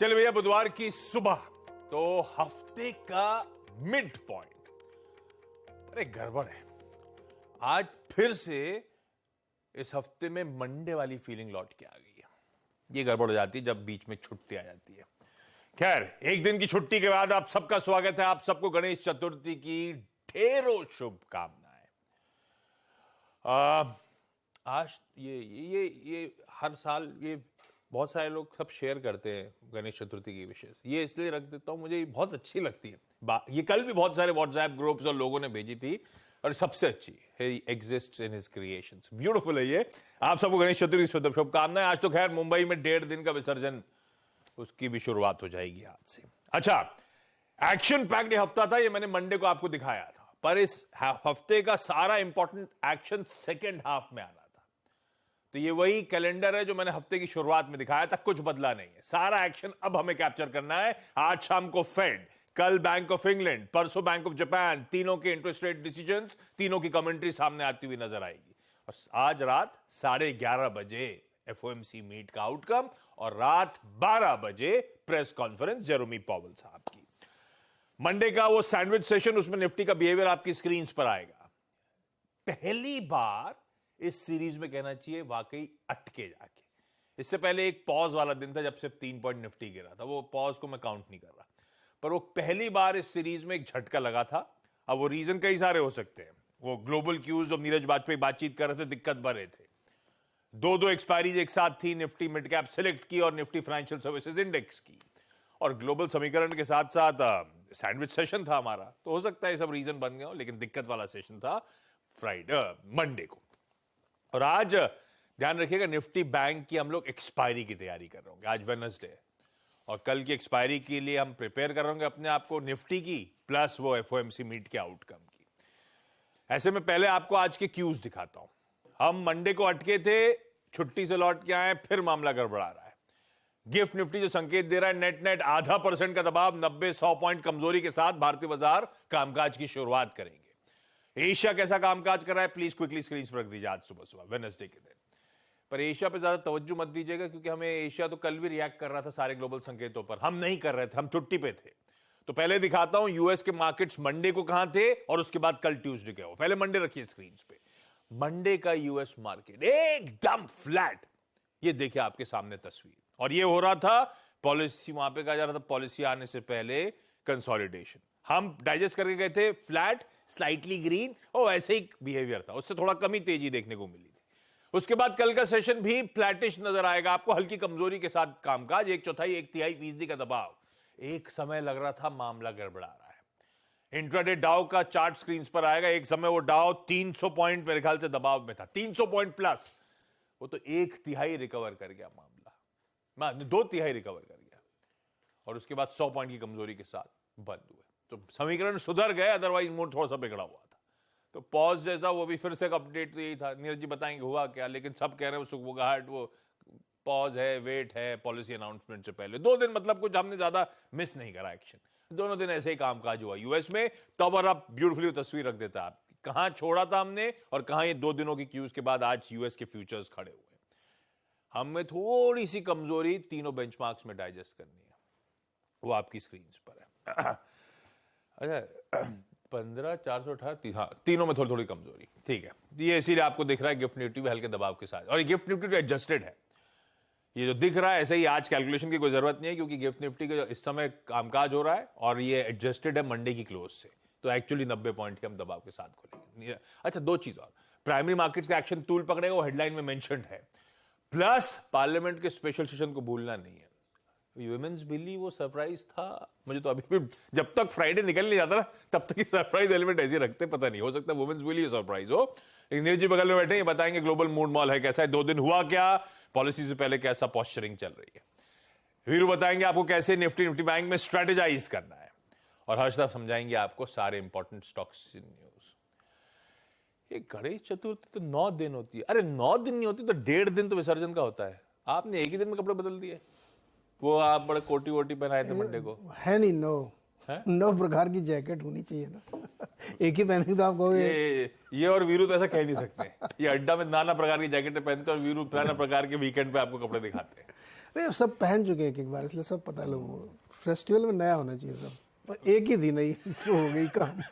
चलिए भैया, बुधवार की सुबह तो हफ्ते का मिड पॉइंट। अरे गड़बड़ है, आज फिर से इस हफ्ते में मंडे वाली फीलिंग लौट के आ गई है। ये गड़बड़ हो जाती है जब बीच में छुट्टी आ जाती है। खैर, एक दिन की छुट्टी के बाद आप सबका स्वागत है। आप सबको गणेश चतुर्थी की ढेरों शुभकामनाएं। आज ये हर साल ये बहुत सारे लोग सब शेयर करते हैं गणेश चतुर्थी की विशेष। ये इसलिए रख देता हूं, मुझे बहुत अच्छी लगती है। ये कल भी बहुत सारे व्हाट्सएप ग्रुप्स और लोगों ने भेजी थी, और सबसे अच्छी है, exists in his creations. Beautiful है ये। आप सबको गणेश चतुर्थी की शुभकामनाएं। आज तो खैर मुंबई में 1.5 दिन का विसर्जन, उसकी भी शुरुआत हो जाएगी आज से। अच्छा, एक्शन पैक्ड हफ्ता था ये, मैंने मंडे को आपको दिखाया था, पर इस हफ्ते का सारा इंपॉर्टेंट एक्शन सेकेंड हाफ में आना था। तो ये वही कैलेंडर है जो मैंने हफ्ते की शुरुआत में दिखाया था, कुछ बदला नहीं है। सारा एक्शन अब हमें कैप्चर करना है। आज शाम को फेड, कल बैंक ऑफ इंग्लैंड, परसों बैंक ऑफ जापान, तीनों के इंटरेस्ट रेट डिसीजंस, तीनों की कमेंट्री सामने आती हुई नजर आएगी। और आज रात 11:30 बजे एफओएमसी मीट का आउटकम, और रात 12 बजे प्रेस कॉन्फ्रेंस जेरोमी पॉवेल साहब की। मंडे का वो सैंडविच सेशन, उसमें निफ्टी का बिहेवियर आपकी स्क्रीन पर आएगा। पहली बार इस सीरीज में कहना चाहिए वाकई अटके जाके। इससे पहले एक पॉज वाला दिन था जब सिर्फ 3 पॉइंट निफ्टी गिरा था, वो पॉज को मैं काउंट नहीं कर रहा, पर वो पहली बार इस सीरीज में एक झटका लगा था। अब वो रीजन कई सारे हो सकते हैं। वो ग्लोबल क्यूज और नीरज वाजपेयी बातचीत कर रहे थे, दिक्कत भर रहे थे। दो एक्सपायरीज एक साथ थी, निफ्टी मिड कैप सिलेक्ट की और निफ्टी फाइनेंशियल सर्विसेज इंडेक्स की, और ग्लोबल समीकरण के साथ साथ सैंडविच सेशन था हमारा। तो हो सकता है सब रीजन बन गए हो, लेकिन दिक्कत वाला सेशन था मंडे को। और आज ध्यान रखिएगा, निफ्टी बैंक की हम लोग एक्सपायरी की तैयारी कर रहे होंगे। आज वेडनेसडे है, और कल की एक्सपायरी के लिए हम प्रिपेयर कर रहे होंगे अपने आप को, निफ्टी की प्लस वो एफओएमसी मीट के आउटकम की। ऐसे में पहले आपको आज के क्यूज दिखाता हूं। हम मंडे को अटके थे, छुट्टी से लौट के आए, फिर मामला गड़बड़ा रहा है। गिफ्ट निफ्टी जो संकेत दे रहा है, नेट नेट 0.5% का दबाव, 90-100 पॉइंट कमजोरी के साथ भारतीय बाजार कामकाज की शुरुआत करेंगे। एशिया कैसा कामकाज कर रहा है, प्लीज क्विकली स्क्रीन पर रख दीजिए। आज सुबह सुबह वेडनेसडे के दिन, पर एशिया पे ज्यादा तवज्जो मत दीजिएगा, क्योंकि हमें एशिया तो कल भी रिएक्ट कर रहा था सारे ग्लोबल संकेतों पर। हम नहीं कर रहे थे, हम छुट्टी पे थे। तो पहले दिखाता हूं यूएस के मार्केट्स मंडे को कहां थे, और उसके बाद कल ट्यूसडे के हो। पहले मंडे रखिए स्क्रीन पे। मंडे का यूएस मार्केट एकदम फ्लैट, ये देखिए आपके सामने तस्वीर। और ये हो रहा था पॉलिसी, वहां पे कहा जा रहा था पॉलिसी आने से पहले कंसोलिडेशन। हम डाइजेस्ट करके गए थे फ्लैट, स्लाइटली ग्रीन, और ऐसे ही बिहेवियर था, उससे थोड़ा कमी तेजी देखने को मिली थी। उसके बाद कल का सेशन भी फ्लैटिश नजर आएगा आपको, हल्की कमजोरी के साथ कामकाज, 1/4-1/3% का दबाव। एक समय लग रहा था मामला गड़बड़ा रहा है। इंट्राडे डाउ का चार्ट स्क्रीन पर आएगा। एक समय वो डाउ 300 पॉइंट मेरे ख्याल से दबाव में था, 300 पॉइंट प्लस। वो तो 1/3 रिकवर कर गया मामला, 2/3 रिकवर कर गया, और उसके बाद 100 पॉइंट की कमजोरी के साथ बंद हुए। तो समीकरण सुधर गए, अदरवाइज मूड थोड़ा सा बिगड़ा हुआ था। तो पॉज जैसा वो भी फिर से एक अपडेट तो यही था। नीरज जी बताएंगे हुआ क्या, लेकिन सब कह रहे हैं वो सुगबुगाहट, वो पॉज है, वेट है पॉलिसी अनाउंसमेंट से पहले 2 दिन, मतलब कुछ हमने ज्यादा मिस नहीं करा एक्शन। दोनों दिन ऐसे ही कामकाज हुआ यूएस में। तब और अब ब्यूटीफुली तस्वीर रख देता है, कहां छोड़ा था हमने और कहां ये 2 दिनों की क्यूज के बाद आज यूएस के फ्यूचर्स खड़े हुए। हमें थोड़ी सी कमजोरी तीनों बेंचमार्क्स में डाइजेस्ट करनी है, वो आपकी स्क्रीन पर है। अच्छा, 15,418, हाँ, तीनों में थोड़ी थोड़ी कमजोरी, ठीक है। ये इसीलिए आपको दिख रहा है गिफ्ट निफ्टी भी हल्के दबाव के साथ, और ये गिफ्ट निफ्टी एडजस्टेड है। ये जो दिख रहा है ऐसे ही, आज कैलकुलेशन की कोई जरूरत नहीं है, क्योंकि गिफ्ट निफ्टी का इस समय कामकाज हो रहा है और ये एडजस्टेड है मंडे की क्लोज से। तो एक्चुअली 90 पॉइंट के हम दबाव के साथ खोलेंगे। अच्छा, 2 चीज और, प्राइमरी मार्केट्स का एक्शन तूल पकड़ेगा, वो हेडलाइन में मेंशन्ड है। प्लस पार्लियामेंट के स्पेशल सेशन को भूलना नहीं है। वुमेन्स बिल वो सरप्राइज था, मुझे तो अभी भी, जब तक फ्राइडे निकल नहीं जाता ना, तब तक सरप्राइज एलिमेंट ऐसे रखते, पता नहीं, हो सकता है वुमेन्स बिल ही सरप्राइज हो। लेकिन नीरज जी बगल में बैठे, ये बताएंगे ग्लोबल मूड मॉल है कैसा है, 2 दिन हुआ क्या, पॉलिसी से पहले कैसा पॉस्चरिंग चल रही है। वीरू बताएंगे आपको कैसे निफ्टी बैंक में स्ट्रेटेजाइज करना है, और हर्ष साहब समझाएंगे आपको सारे इंपॉर्टेंट स्टॉक्स न्यूज। ये गणेश चतुर्थी तो 9 दिन होती है। अरे 9 दिन नहीं होती तो 1.5 दिन तो विसर्जन का होता है। आपने एक ही दिन में कपड़े बदल दिए। वो आप बड़े कोटी वोटी पहनाए थे मंडे को, है नहीं, 9 प्रकार की जैकेट होनी चाहिए ना। एक ही पहने तो आप कहोगे। ये और वीरू तो ऐसा कह नहीं सकते। ये अड्डा में नाना प्रकार की जैकेटें पहनते और वीरू नाना प्रकार के वीकेंड पे आपको कपड़े दिखाते हैं। वे सब पहन चुके हैं एक बार, इसलिए सब पता है लोगों को। फेस्टिवल में नया होना चाहिए सब, पर एक ही थी नहीं तो हो गई काम।